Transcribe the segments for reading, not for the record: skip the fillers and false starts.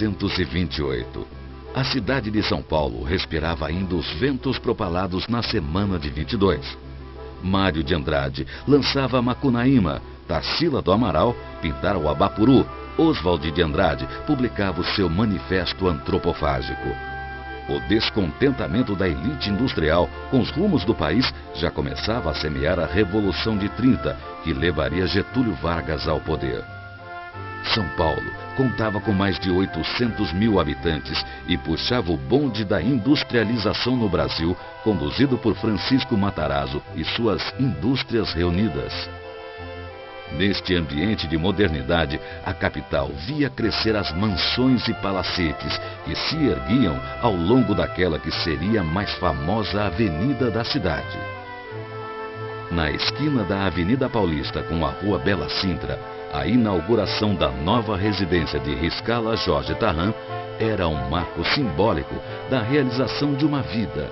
1928. A cidade de São Paulo respirava ainda os ventos propalados na semana de 22. Mário de Andrade lançava Macunaíma, Tarsila do Amaral pintara o Abapuru, Oswald de Andrade publicava o seu Manifesto Antropofágico. O descontentamento da elite industrial com os rumos do país já começava a semear a Revolução de 30, que levaria Getúlio Vargas ao poder. São Paulo contava com mais de 800 mil habitantes e puxava o bonde da industrialização no Brasil, conduzido por Francisco Matarazzo e suas indústrias reunidas. Neste ambiente de modernidade, a capital via crescer as mansões e palacetes que se erguiam ao longo daquela que seria a mais famosa avenida da cidade. Na esquina da Avenida Paulista com a Rua Bela Sintra, a inauguração da nova residência de Riscala Jorge Tarran era um marco simbólico da realização de uma vida.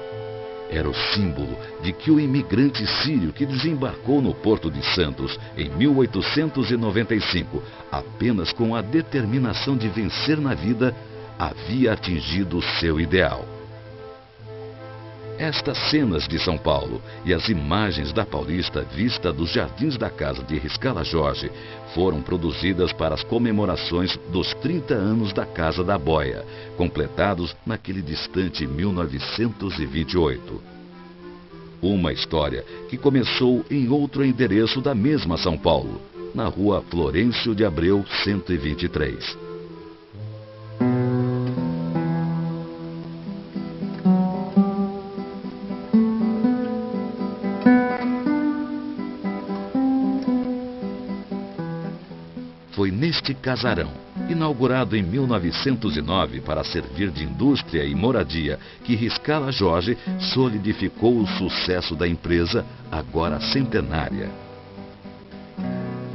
Era o símbolo de que o imigrante sírio que desembarcou no Porto de Santos em 1895, apenas com a determinação de vencer na vida, havia atingido o seu ideal. Estas cenas de São Paulo e as imagens da Paulista vista dos jardins da casa de Riscala Jorge foram produzidas para as comemorações dos 30 anos da Casa da Boia, completados naquele distante 1928. Uma história que começou em outro endereço da mesma São Paulo, na Rua Florencio de Abreu, 123. Foi neste casarão, inaugurado em 1909 para servir de indústria e moradia, que Riscala Jorge solidificou o sucesso da empresa, agora centenária.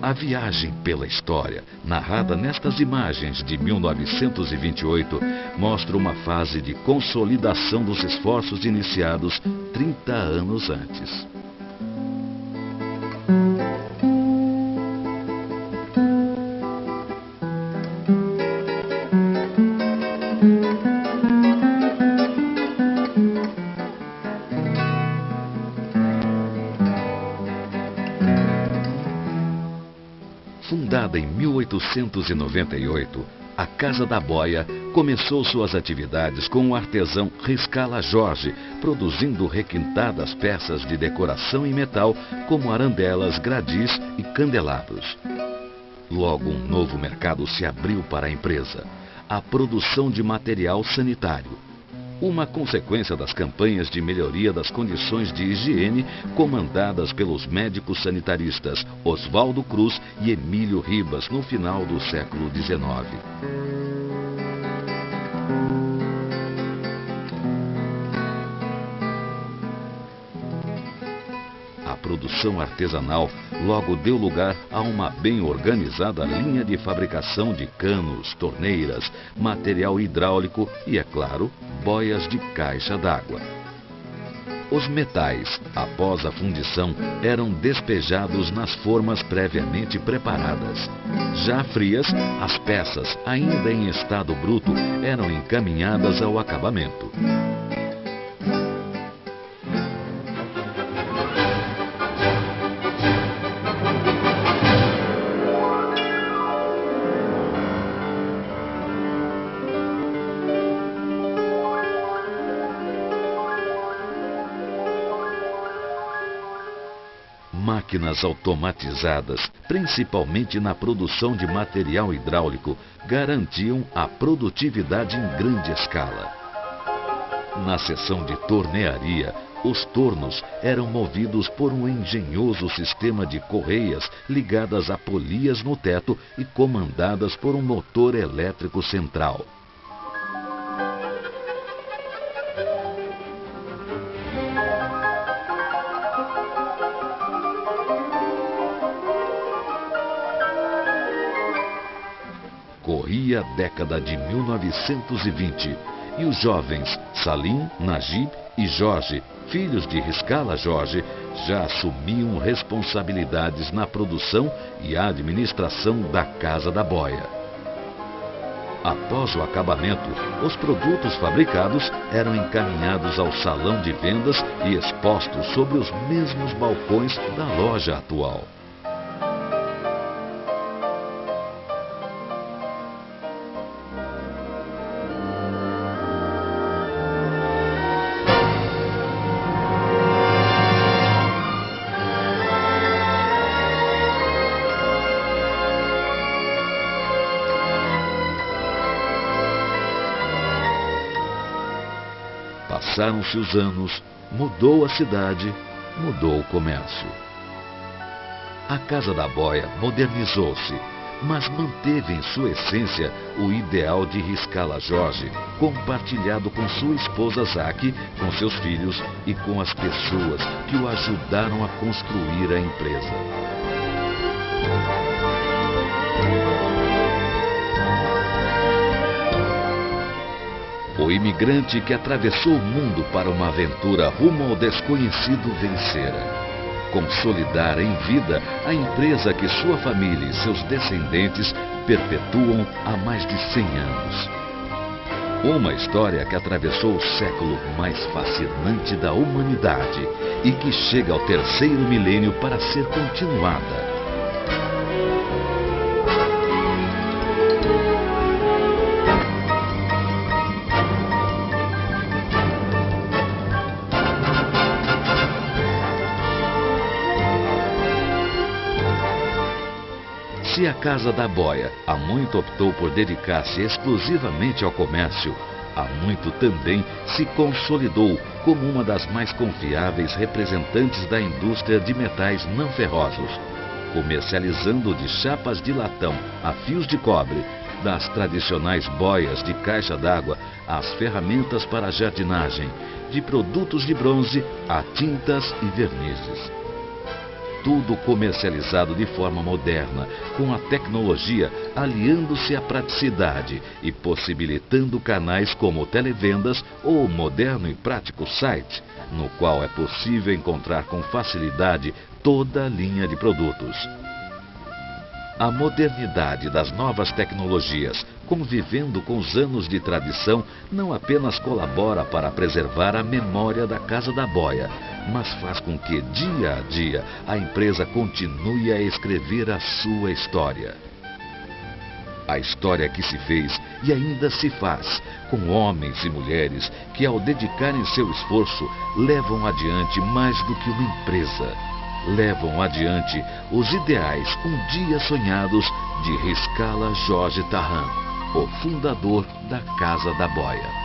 A viagem pela história, narrada nestas imagens de 1928, mostra uma fase de consolidação dos esforços iniciados 30 anos antes. Fundada em 1898, a Casa da Boia começou suas atividades com o artesão Riscala Jorge, produzindo requintadas peças de decoração em metal, como arandelas, gradis e candelabros. Logo, um novo mercado se abriu para a empresa: a produção de material sanitário. Uma consequência das campanhas de melhoria das condições de higiene comandadas pelos médicos sanitaristas Oswaldo Cruz e Emílio Ribas no final do século XIX. A produção artesanal logo deu lugar a uma bem organizada linha de fabricação de canos, torneiras, material hidráulico e, é claro, boias de caixa d'água. Os metais, após a fundição, eram despejados nas formas previamente preparadas. Já frias, as peças, ainda em estado bruto, eram encaminhadas ao acabamento. Máquinas automatizadas, principalmente na produção de material hidráulico, garantiam a produtividade em grande escala. Na seção de tornearia, os tornos eram movidos por um engenhoso sistema de correias ligadas a polias no teto e comandadas por um motor elétrico central. Corria a década de 1920 e os jovens Salim, Najib e Jorge, filhos de Riscala Jorge, já assumiam responsabilidades na produção e administração da Casa da Boia. Após o acabamento, os produtos fabricados eram encaminhados ao salão de vendas e expostos sobre os mesmos balcões da loja atual. Passaram-se os anos, mudou a cidade, mudou o comércio. A Casa da Boia modernizou-se, mas manteve em sua essência o ideal de Riscala Jorge, compartilhado com sua esposa Zaque, com seus filhos e com as pessoas que o ajudaram a construir a empresa. O imigrante que atravessou o mundo para uma aventura rumo ao desconhecido vencera. Consolidar em vida a empresa que sua família e seus descendentes perpetuam há mais de 100 anos. Uma história que atravessou o século mais fascinante da humanidade e que chega ao terceiro milênio para ser continuada. Se a Casa da Boia há muito optou por dedicar-se exclusivamente ao comércio, há muito também se consolidou como uma das mais confiáveis representantes da indústria de metais não ferrosos, comercializando de chapas de latão a fios de cobre, das tradicionais boias de caixa d'água às ferramentas para jardinagem, de produtos de bronze a tintas e vernizes. Tudo comercializado de forma moderna, com a tecnologia aliando-se à praticidade e possibilitando canais como televendas ou o moderno e prático site, no qual é possível encontrar com facilidade toda a linha de produtos. A modernidade das novas tecnologias, convivendo com os anos de tradição, não apenas colabora para preservar a memória da Casa da Boia, mas faz com que, dia a dia, a empresa continue a escrever a sua história. A história que se fez e ainda se faz, com homens e mulheres que, ao dedicarem seu esforço, levam adiante mais do que uma empresa. Levam adiante os ideais um dia sonhados de Riscala Jorge Tarran, o fundador da Casa da Boia.